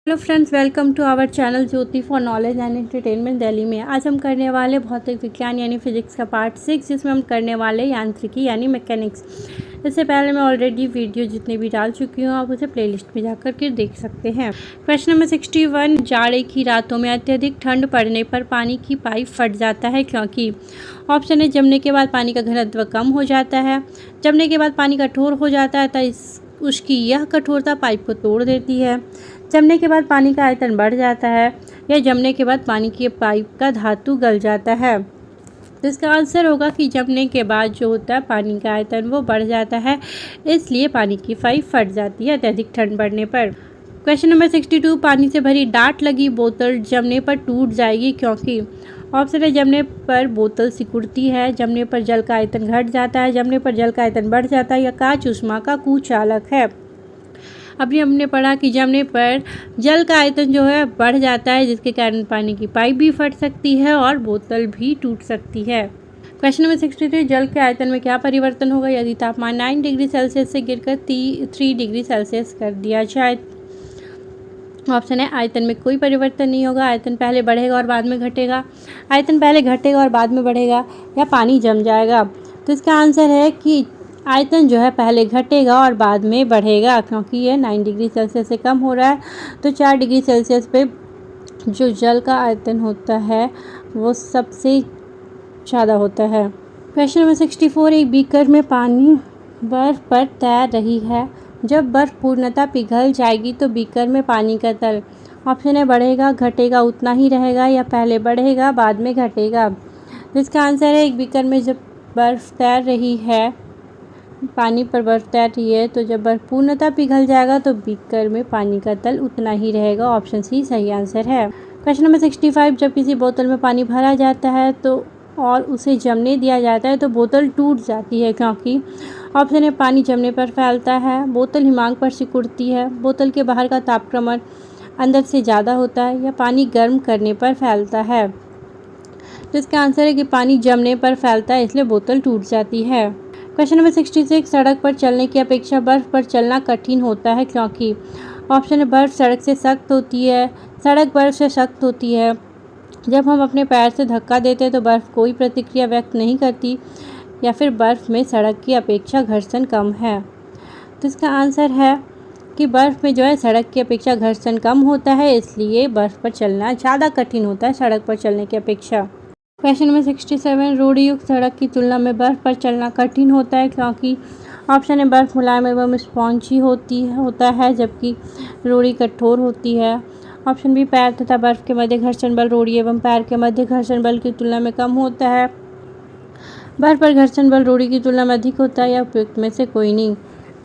Hello friends, welcome to our channel Jyoti for knowledge and entertainment Delhi में। आज हम करने वाले भौतिक विज्ञान यानी फिजिक्स का पार्ट 6, जिसमें हम करने वाले यांत्रिकी यानी मैकेनिक्स। इससे पहले मैं ऑलरेडी वीडियो जितने भी डाल चुकी हूँ, आप उसे प्लेलिस्ट में जाकर के देख सकते हैं। क्वेश्चन नंबर 61, जाड़े की रातों में अत्यधिक ठंड पड़ने पर पानी की पाइप फट जाता है क्योंकि ऑप्शन है जमने के बाद पानी का घनत्व कम हो जाता है, जमने के बाद पानी कठोर हो जाता है तो उसकी यह कठोरता पाइप को तोड़ देती है, जमने के बाद पानी का आयतन बढ़ जाता है, या जमने के बाद पानी की पाइप का धातु गल जाता है। तो इसका आंसर होगा कि जमने के बाद जो होता है पानी का आयतन वो बढ़ जाता है, इसलिए पानी की पाइप फट जाती है अत्यधिक ठंड बढ़ने पर। क्वेश्चन नंबर 62, पानी से भरी डाट लगी बोतल जमने पर टूट जाएगी क्योंकि ऑप्शन है जमने पर बोतल सिकुड़ती है, जमने पर जल का आयतन घट जाता है, जमने पर जल का आयतन बढ़ जाता है, या कांच ऊष्मा का कुचालक है। अभी हमने पढ़ा कि जमने पर जल का आयतन जो है बढ़ जाता है, जिसके कारण पानी की पाइप भी फट सकती है और बोतल भी टूट सकती है। क्वेश्चन नंबर 63, जल के आयतन में क्या परिवर्तन होगा यदि तापमान 9 डिग्री सेल्सियस से गिरकर 3 डिग्री सेल्सियस कर दिया जाए। ऑप्शन है आयतन में कोई परिवर्तन नहीं होगा, आयतन पहले बढ़ेगा और बाद में घटेगा, आयतन पहले घटेगा और बाद में बढ़ेगा, या पानी जम जाएगा। तो इसका आंसर है कि आयतन जो है पहले घटेगा और बाद में बढ़ेगा, क्योंकि ये 9 डिग्री सेल्सियस से कम हो रहा है। तो 4 डिग्री सेल्सियस पे जो जल का आयतन होता है वो सबसे ज़्यादा होता है। क्वेश्चन नंबर 64, एक बीकर में पानी बर्फ़ पर तैर रही है, जब बर्फ़ पूर्णतः पिघल जाएगी तो बीकर में पानी का तल ऑप्शन है बढ़ेगा, घटेगा, उतना ही रहेगा, या पहले बढ़ेगा बाद में घटेगा। जिसका आंसर है एक बीकर में जब बर्फ़ तैर रही है, पानी पर बर्फ़ तैर रही है, तो जब बर्फ़ पूर्णतः पिघल जाएगा तो बीकर में पानी का तल उतना ही रहेगा। ऑप्शन सी सही आंसर है। क्वेश्चन नंबर 65, जब किसी बोतल में पानी भरा जाता है तो और उसे जमने दिया जाता है तो बोतल टूट जाती है क्योंकि ऑप्शन है पानी जमने पर फैलता है, बोतल हिमांक पर सिकुड़ती है, बोतल के बाहर का तापक्रमण अंदर से ज़्यादा होता है, या पानी गर्म करने पर फैलता है। तो इसका आंसर है कि पानी जमने पर फैलता है, इसलिए बोतल टूट जाती है। क्वेश्चन नंबर 66, सड़क पर चलने की अपेक्षा बर्फ़ पर चलना कठिन होता है क्योंकि ऑप्शन है बर्फ़ सड़क से सख्त होती है, सड़क बर्फ़ से सख्त होती है, जब हम अपने पैर से धक्का देते हैं तो बर्फ़ कोई प्रतिक्रिया व्यक्त नहीं करती, या फिर बर्फ़ में सड़क की अपेक्षा घर्षण कम है। तो इसका आंसर है कि बर्फ़ में जो है सड़क की अपेक्षा घर्षण कम होता है, इसलिए बर्फ़ पर चलना ज़्यादा कठिन होता है सड़क पर चलने की अपेक्षा। क्वेश्चन नंबर 67, रोड़ीयुक्त सड़क की तुलना में बर्फ़ पर चलना कठिन होता है क्योंकि ऑप्शन है बर्फ़ मुलायम एवं स्पॉन्जी होता है, जबकि रोड़ी कठोर होती है। ऑप्शन बी, पैर तथा बर्फ़ के मध्य घर्षण बल रोड़ी एवं पैर के मध्य घर्षण बल की तुलना में कम होता है, बर्फ़ पर घर्षण बल रोड़ी की तुलना में अधिक होता है, या उपयुक्त में से कोई नहीं।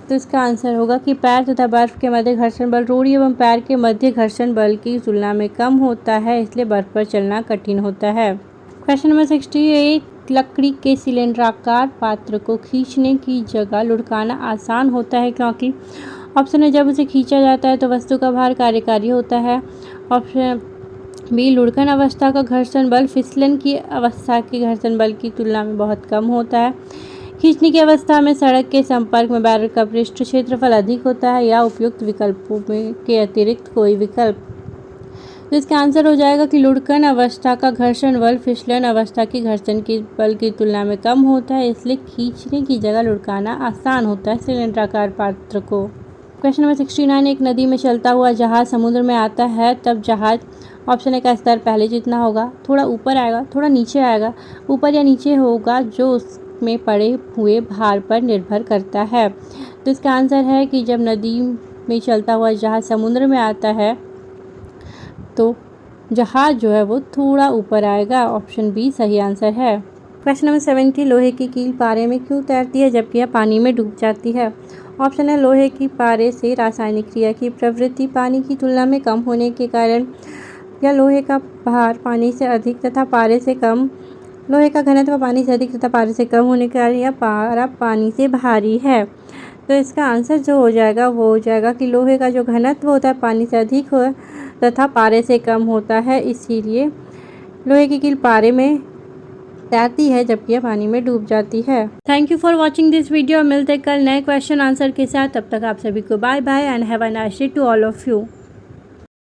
तो इसका आंसर होगा कि पैर तथा बर्फ़ के मध्य घर्षण बल रोड़ी एवं पैर के मध्य घर्षण बल की तुलना में कम होता है, इसलिए बर्फ़ पर चलना कठिन होता है। क्वेश्चन नंबर 68, लकड़ी के सिलेंडराकार पात्र को खींचने की जगह लुढ़काना आसान होता है क्योंकि ऑप्शन है जब उसे खींचा जाता है तो वस्तु का भार कार्यकारी होता है, ऑप्शन बी, लुढ़कन अवस्था का घर्षण बल फिसलन की अवस्था के घर्षण बल की तुलना में बहुत कम होता है, खींचने की अवस्था में सड़क के संपर्क में बैरल का पृष्ठ क्षेत्रफल अधिक होता है, या उपयुक्त विकल्पों में के अतिरिक्त कोई विकल्प। तो इसका आंसर हो जाएगा कि लुढ़कन अवस्था का घर्षण बल फिसलन अवस्था की घर्षण के बल की तुलना में कम होता है, इसलिए खींचने की जगह लुढ़काना आसान होता है सिलेंडराकार पात्र को। क्वेश्चन नंबर 69, एक नदी में चलता हुआ जहाज समुद्र में आता है तब जहाज ऑप्शन ए का स्तर पहले जितना होगा, थोड़ा ऊपर आएगा, थोड़ा नीचे आएगा, ऊपर या नीचे होगा, जो उसमें पड़े हुए भार पर निर्भर करता है। तो इसका आंसर है कि जब नदी में चलता हुआ जहाज समुद्र में आता है तो जहाज जो है वो थोड़ा ऊपर आएगा। ऑप्शन बी सही आंसर है। क्वेश्चन नंबर 70, लोहे की कील पारे में क्यों तैरती है जबकि यह पानी में डूब जाती है। ऑप्शन है लोहे की पारे से रासायनिक क्रिया की प्रवृत्ति पानी की तुलना में कम होने के कारण, या लोहे का भार पानी से अधिक तथा पारे से कम, लोहे का घनत्व पानी से अधिक तथा पारे से कम होने के कारण, या पारा पानी से भारी है। तो इसका आंसर जो हो जाएगा वो हो जाएगा कि लोहे का जो घनत्व होता है पानी से अधिक हो तथा पारे से कम होता है, इसीलिए लोहे की कील पारे में तैरती है जबकि यह पानी में डूब जाती है। Thank you for watching this video. मिलते कल नए क्वेश्चन आंसर के साथ, तब तक आप सभी को bye bye and have a nice day to all of you.